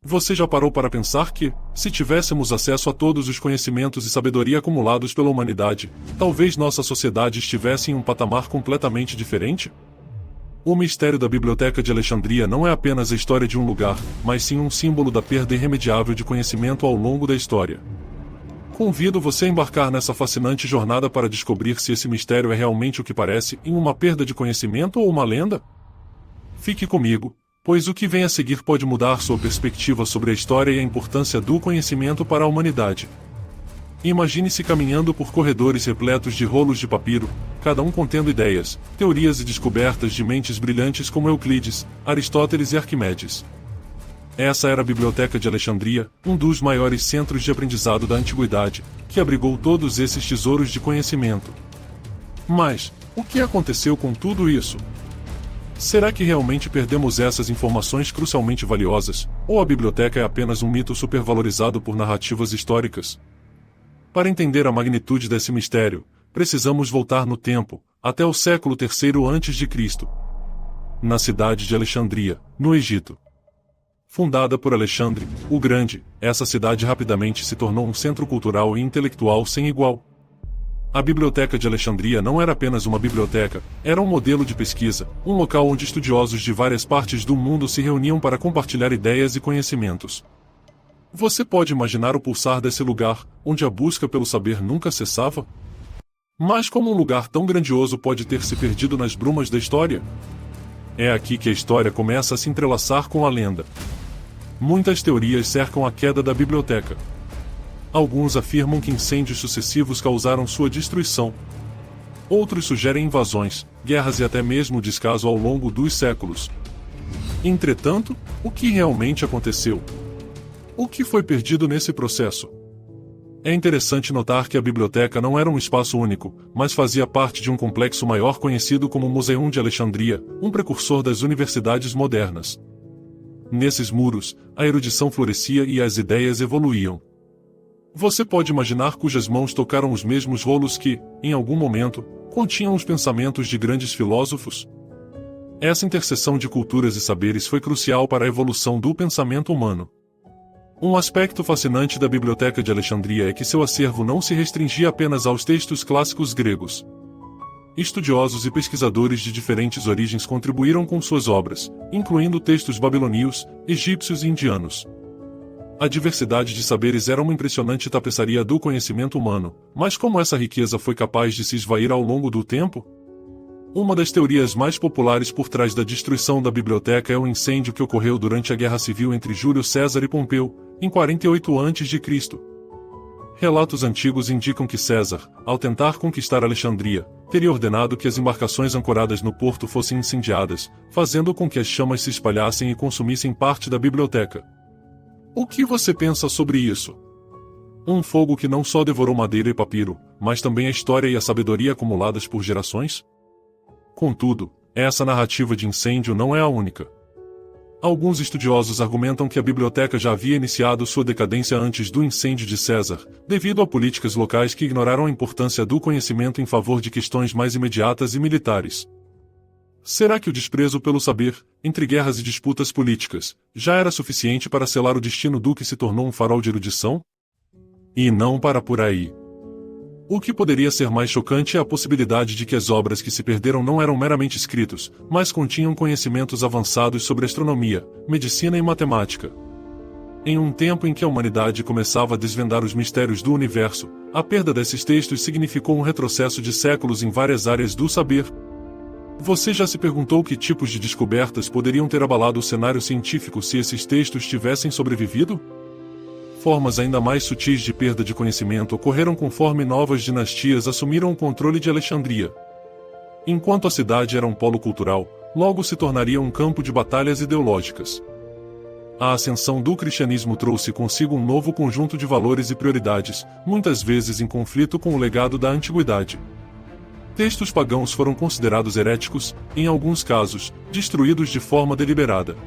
Você já parou para pensar que, se tivéssemos acesso a todos os conhecimentos e sabedoria acumulados pela humanidade, talvez nossa sociedade estivesse em um patamar completamente diferente? O mistério da Biblioteca de Alexandria não é apenas a história de um lugar, mas sim um símbolo da perda irremediável de conhecimento ao longo da história. Convido você a embarcar nessa fascinante jornada para descobrir se esse mistério é realmente o que parece, em uma perda de conhecimento ou uma lenda? Fique comigo, pois o que vem a seguir pode mudar sua perspectiva sobre a história e a importância do conhecimento para a humanidade. Imagine-se caminhando por corredores repletos de rolos de papiro, cada um contendo ideias, teorias e descobertas de mentes brilhantes como Euclides, Aristóteles e Arquimedes. Essa era a Biblioteca de Alexandria, um dos maiores centros de aprendizado da antiguidade, que abrigou todos esses tesouros de conhecimento. Mas, o que aconteceu com tudo isso? Será que realmente perdemos essas informações crucialmente valiosas, ou a biblioteca é apenas um mito supervalorizado por narrativas históricas? Para entender a magnitude desse mistério, precisamos voltar no tempo, até o século III a.C., na cidade de Alexandria, no Egito. Fundada por Alexandre, o Grande, essa cidade rapidamente se tornou um centro cultural e intelectual sem igual. A Biblioteca de Alexandria não era apenas uma biblioteca, era um modelo de pesquisa, um local onde estudiosos de várias partes do mundo se reuniam para compartilhar ideias e conhecimentos. Você pode imaginar o pulsar desse lugar, onde a busca pelo saber nunca cessava? Mas como um lugar tão grandioso pode ter se perdido nas brumas da história? É aqui que a história começa a se entrelaçar com a lenda. Muitas teorias cercam a queda da biblioteca. Alguns afirmam que incêndios sucessivos causaram sua destruição. Outros sugerem invasões, guerras e até mesmo descaso ao longo dos séculos. Entretanto, o que realmente aconteceu? O que foi perdido nesse processo? É interessante notar que a biblioteca não era um espaço único, mas fazia parte de um complexo maior conhecido como Museu de Alexandria, um precursor das universidades modernas. Nesses muros, a erudição florescia e as ideias evoluíam. Você pode imaginar cujas mãos tocaram os mesmos rolos que, em algum momento, continham os pensamentos de grandes filósofos? Essa interseção de culturas e saberes foi crucial para a evolução do pensamento humano. Um aspecto fascinante da Biblioteca de Alexandria é que seu acervo não se restringia apenas aos textos clássicos gregos. Estudiosos e pesquisadores de diferentes origens contribuíram com suas obras, incluindo textos babilônios, egípcios e indianos. A diversidade de saberes era uma impressionante tapeçaria do conhecimento humano, mas como essa riqueza foi capaz de se esvair ao longo do tempo? Uma das teorias mais populares por trás da destruição da biblioteca é o incêndio que ocorreu durante a Guerra Civil entre Júlio César e Pompeu, em 48 a.C. Relatos antigos indicam que César, ao tentar conquistar Alexandria, teria ordenado que as embarcações ancoradas no porto fossem incendiadas, fazendo com que as chamas se espalhassem e consumissem parte da biblioteca. O que você pensa sobre isso? Um fogo que não só devorou madeira e papiro, mas também a história e a sabedoria acumuladas por gerações? Contudo, essa narrativa de incêndio não é a única. Alguns estudiosos argumentam que a biblioteca já havia iniciado sua decadência antes do incêndio de César, devido a políticas locais que ignoraram a importância do conhecimento em favor de questões mais imediatas e militares. Será que o desprezo pelo saber, entre guerras e disputas políticas, já era suficiente para selar o destino do que se tornou um farol de erudição? E não para por aí. O que poderia ser mais chocante é a possibilidade de que as obras que se perderam não eram meramente escritos, mas continham conhecimentos avançados sobre astronomia, medicina e matemática. Em um tempo em que a humanidade começava a desvendar os mistérios do universo, a perda desses textos significou um retrocesso de séculos em várias áreas do saber. Você já se perguntou que tipos de descobertas poderiam ter abalado o cenário científico se esses textos tivessem sobrevivido? Formas ainda mais sutis de perda de conhecimento ocorreram conforme novas dinastias assumiram o controle de Alexandria. Enquanto a cidade era um polo cultural, logo se tornaria um campo de batalhas ideológicas. A ascensão do cristianismo trouxe consigo um novo conjunto de valores e prioridades, muitas vezes em conflito com o legado da antiguidade. Textos pagãos foram considerados heréticos, em alguns casos, destruídos de forma deliberada.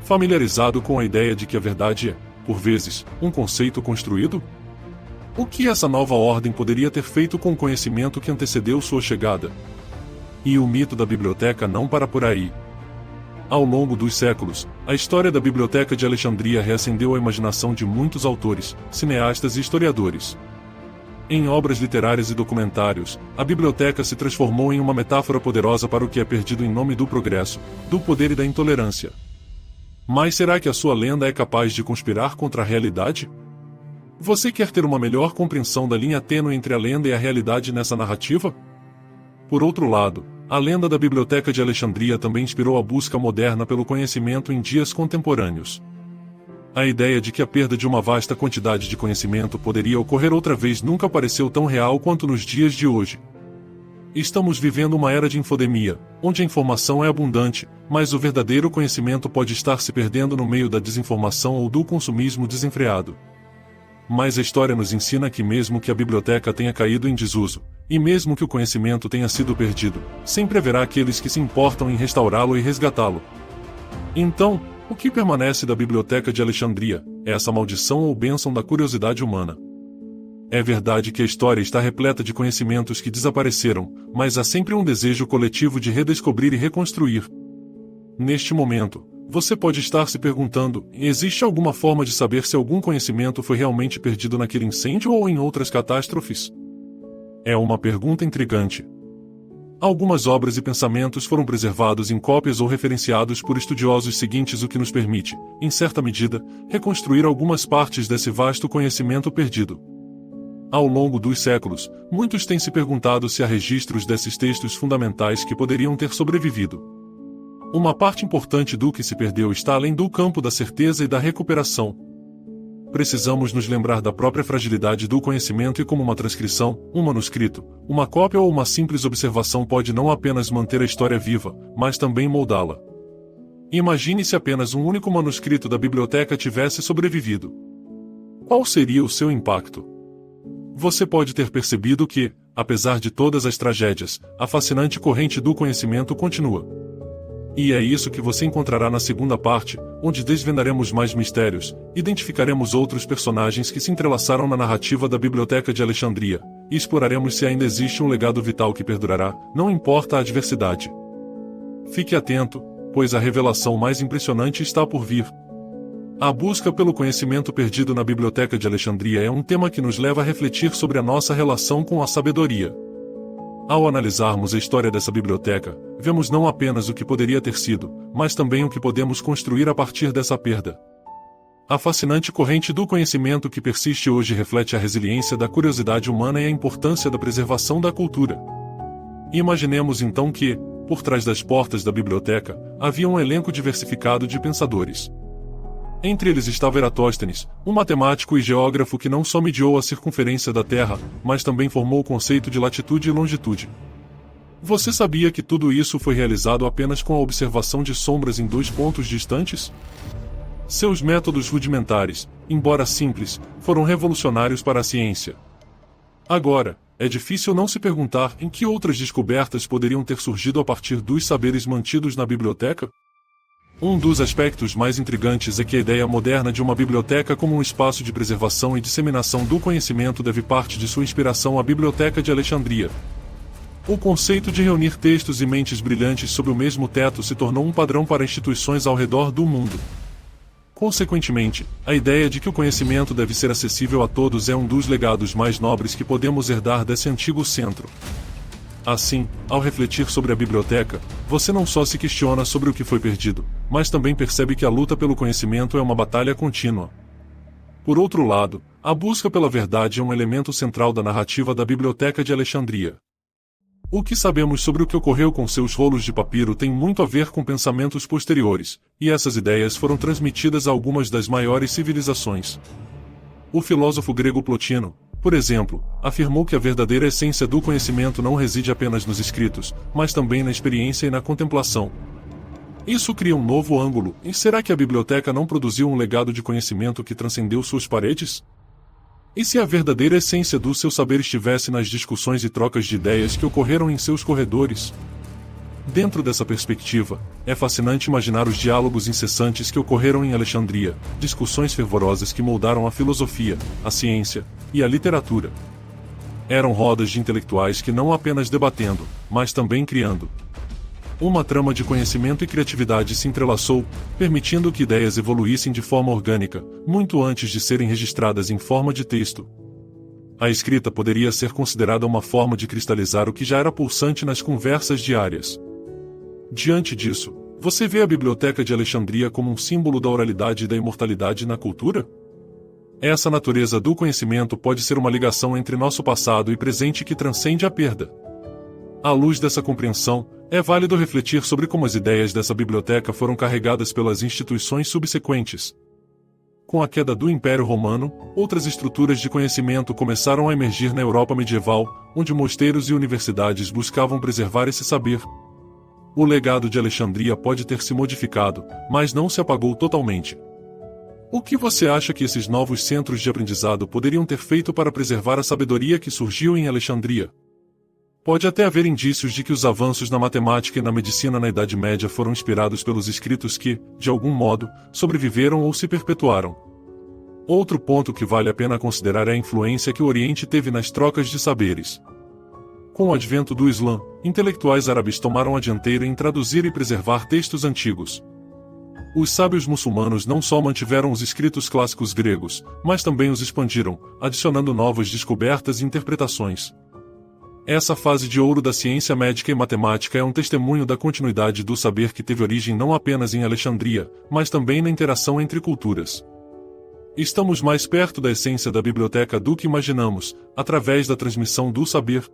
Familiarizado com a ideia de que a verdade é, por vezes, um conceito construído? O que essa nova ordem poderia ter feito com o conhecimento que antecedeu sua chegada? E o mito da biblioteca não para por aí. Ao longo dos séculos, a história da Biblioteca de Alexandria reacendeu a imaginação de muitos autores, cineastas e historiadores. Em obras literárias e documentários, a biblioteca se transformou em uma metáfora poderosa para o que é perdido em nome do progresso, do poder e da intolerância. Mas será que a sua lenda é capaz de conspirar contra a realidade? Você quer ter uma melhor compreensão da linha tênue entre a lenda e a realidade nessa narrativa? Por outro lado, a lenda da Biblioteca de Alexandria também inspirou a busca moderna pelo conhecimento em dias contemporâneos. A ideia de que a perda de uma vasta quantidade de conhecimento poderia ocorrer outra vez nunca pareceu tão real quanto nos dias de hoje. Estamos vivendo uma era de infodemia, onde a informação é abundante, mas o verdadeiro conhecimento pode estar se perdendo no meio da desinformação ou do consumismo desenfreado. Mas a história nos ensina que mesmo que a biblioteca tenha caído em desuso, e mesmo que o conhecimento tenha sido perdido, sempre haverá aqueles que se importam em restaurá-lo e resgatá-lo. Então, o que permanece da Biblioteca de Alexandria, é essa maldição ou bênção da curiosidade humana? É verdade que a história está repleta de conhecimentos que desapareceram, mas há sempre um desejo coletivo de redescobrir e reconstruir. Neste momento, você pode estar se perguntando: existe alguma forma de saber se algum conhecimento foi realmente perdido naquele incêndio ou em outras catástrofes? É uma pergunta intrigante. Algumas obras e pensamentos foram preservados em cópias ou referenciados por estudiosos seguintes, o que nos permite, em certa medida, reconstruir algumas partes desse vasto conhecimento perdido. Ao longo dos séculos, muitos têm se perguntado se há registros desses textos fundamentais que poderiam ter sobrevivido. Uma parte importante do que se perdeu está além do campo da certeza e da recuperação. Precisamos nos lembrar da própria fragilidade do conhecimento e como uma transcrição, um manuscrito, uma cópia ou uma simples observação pode não apenas manter a história viva, mas também moldá-la. Imagine se apenas um único manuscrito da biblioteca tivesse sobrevivido. Qual seria o seu impacto? Você pode ter percebido que, apesar de todas as tragédias, a fascinante corrente do conhecimento continua. E é isso que você encontrará na segunda parte, onde desvendaremos mais mistérios, identificaremos outros personagens que se entrelaçaram na narrativa da Biblioteca de Alexandria, e exploraremos se ainda existe um legado vital que perdurará, não importa a adversidade. Fique atento, pois a revelação mais impressionante está por vir. A busca pelo conhecimento perdido na Biblioteca de Alexandria é um tema que nos leva a refletir sobre a nossa relação com a sabedoria. Ao analisarmos a história dessa biblioteca, vemos não apenas o que poderia ter sido, mas também o que podemos construir a partir dessa perda. A fascinante corrente do conhecimento que persiste hoje reflete a resiliência da curiosidade humana e a importância da preservação da cultura. Imaginemos então que, por trás das portas da biblioteca, havia um elenco diversificado de pensadores. Entre eles estava Eratóstenes, um matemático e geógrafo que não só mediu a circunferência da Terra, mas também formou o conceito de latitude e longitude. Você sabia que tudo isso foi realizado apenas com a observação de sombras em 2 pontos distantes? Seus métodos rudimentares, embora simples, foram revolucionários para a ciência. Agora, é difícil não se perguntar em que outras descobertas poderiam ter surgido a partir dos saberes mantidos na biblioteca? Um dos aspectos mais intrigantes é que a ideia moderna de uma biblioteca como um espaço de preservação e disseminação do conhecimento deve parte de sua inspiração à Biblioteca de Alexandria. O conceito de reunir textos e mentes brilhantes sob o mesmo teto se tornou um padrão para instituições ao redor do mundo. Consequentemente, a ideia de que o conhecimento deve ser acessível a todos é um dos legados mais nobres que podemos herdar desse antigo centro. Assim, ao refletir sobre a biblioteca, você não só se questiona sobre o que foi perdido, mas também percebe que a luta pelo conhecimento é uma batalha contínua. Por outro lado, a busca pela verdade é um elemento central da narrativa da Biblioteca de Alexandria. O que sabemos sobre o que ocorreu com seus rolos de papiro tem muito a ver com pensamentos posteriores, e essas ideias foram transmitidas a algumas das maiores civilizações. O filósofo grego Plotino, por exemplo, afirmou que a verdadeira essência do conhecimento não reside apenas nos escritos, mas também na experiência e na contemplação. Isso cria um novo ângulo, e será que a biblioteca não produziu um legado de conhecimento que transcendeu suas paredes? E se a verdadeira essência do seu saber estivesse nas discussões e trocas de ideias que ocorreram em seus corredores? Dentro dessa perspectiva, é fascinante imaginar os diálogos incessantes que ocorreram em Alexandria, discussões fervorosas que moldaram a filosofia, a ciência e a literatura. Eram rodas de intelectuais que não apenas debatendo, mas também criando. uma trama de conhecimento e criatividade se entrelaçou, permitindo que ideias evoluíssem de forma orgânica, muito antes de serem registradas em forma de texto. A escrita poderia ser considerada uma forma de cristalizar o que já era pulsante nas conversas diárias. Diante disso, você vê a Biblioteca de Alexandria como um símbolo da oralidade e da imortalidade na cultura? Essa natureza do conhecimento pode ser uma ligação entre nosso passado e presente que transcende a perda. À luz dessa compreensão, é válido refletir sobre como as ideias dessa biblioteca foram carregadas pelas instituições subsequentes. Com a queda do Império Romano, outras estruturas de conhecimento começaram a emergir na Europa medieval, onde mosteiros e universidades buscavam preservar esse saber. O legado de Alexandria pode ter se modificado, mas não se apagou totalmente. O que você acha que esses novos centros de aprendizado poderiam ter feito para preservar a sabedoria que surgiu em Alexandria? Pode até haver indícios de que os avanços na matemática e na medicina na Idade Média foram inspirados pelos escritos que, de algum modo, sobreviveram ou se perpetuaram. Outro ponto que vale a pena considerar é a influência que o Oriente teve nas trocas de saberes. Com o advento do Islã, intelectuais árabes tomaram a dianteira em traduzir e preservar textos antigos. Os sábios muçulmanos não só mantiveram os escritos clássicos gregos, mas também os expandiram, adicionando novas descobertas e interpretações. Essa fase de ouro da ciência médica e matemática é um testemunho da continuidade do saber que teve origem não apenas em Alexandria, mas também na interação entre culturas. Estamos mais perto da essência da biblioteca do que imaginamos, através da transmissão do saber.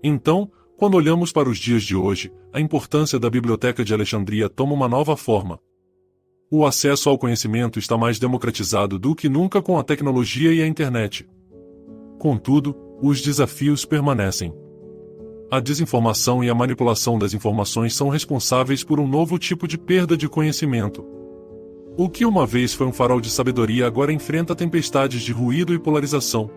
Então, quando olhamos para os dias de hoje, a importância da Biblioteca de Alexandria toma uma nova forma. O acesso ao conhecimento está mais democratizado do que nunca com a tecnologia e a internet. Contudo, os desafios permanecem. A desinformação e a manipulação das informações são responsáveis por um novo tipo de perda de conhecimento. O que uma vez foi um farol de sabedoria agora enfrenta tempestades de ruído e polarização.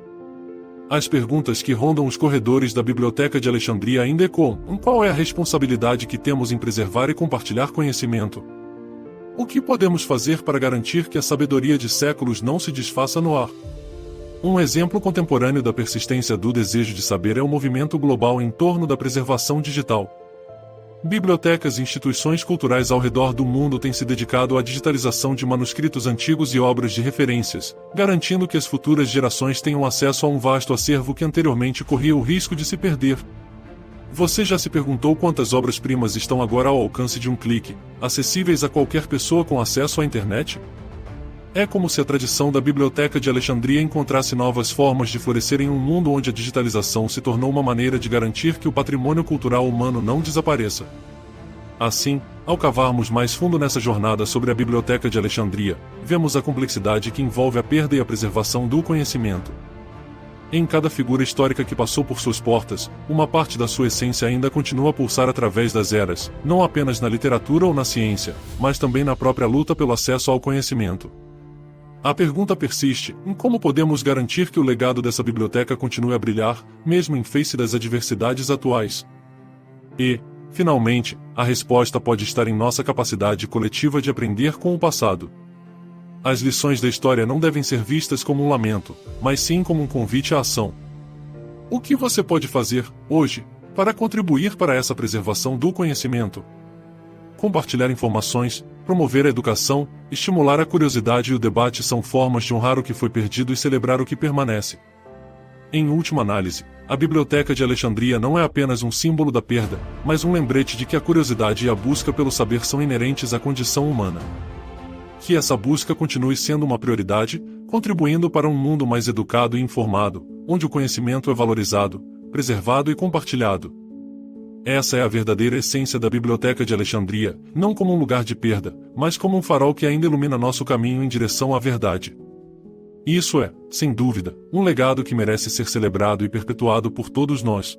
As perguntas que rondam os corredores da Biblioteca de Alexandria ainda ecoam: qual é a responsabilidade que temos em preservar e compartilhar conhecimento? O que podemos fazer para garantir que a sabedoria de séculos não se desfaça no ar? Um exemplo contemporâneo da persistência do desejo de saber é o movimento global em torno da preservação digital. Bibliotecas e instituições culturais ao redor do mundo têm se dedicado à digitalização de manuscritos antigos e obras de referências, garantindo que as futuras gerações tenham acesso a um vasto acervo que anteriormente corria o risco de se perder. Você já se perguntou quantas obras-primas estão agora ao alcance de um clique, acessíveis a qualquer pessoa com acesso à internet? É como se a tradição da Biblioteca de Alexandria encontrasse novas formas de florescer em um mundo onde a digitalização se tornou uma maneira de garantir que o patrimônio cultural humano não desapareça. Assim, ao cavarmos mais fundo nessa jornada sobre a Biblioteca de Alexandria, vemos a complexidade que envolve a perda e a preservação do conhecimento. Em cada figura histórica que passou por suas portas, uma parte da sua essência ainda continua a pulsar através das eras, não apenas na literatura ou na ciência, mas também na própria luta pelo acesso ao conhecimento. A pergunta persiste: como podemos garantir que o legado dessa biblioteca continue a brilhar, mesmo em face das adversidades atuais? E, finalmente, a resposta pode estar em nossa capacidade coletiva de aprender com o passado. As lições da história não devem ser vistas como um lamento, mas sim como um convite à ação. O que você pode fazer, hoje, para contribuir para essa preservação do conhecimento? Compartilhar informações, promover a educação, estimular a curiosidade e o debate são formas de honrar o que foi perdido e celebrar o que permanece. Em última análise, a Biblioteca de Alexandria não é apenas um símbolo da perda, mas um lembrete de que a curiosidade e a busca pelo saber são inerentes à condição humana. Que essa busca continue sendo uma prioridade, contribuindo para um mundo mais educado e informado, onde o conhecimento é valorizado, preservado e compartilhado. Essa é a verdadeira essência da Biblioteca de Alexandria, não como um lugar de perda, mas como um farol que ainda ilumina nosso caminho em direção à verdade. Isso é, sem dúvida, um legado que merece ser celebrado e perpetuado por todos nós.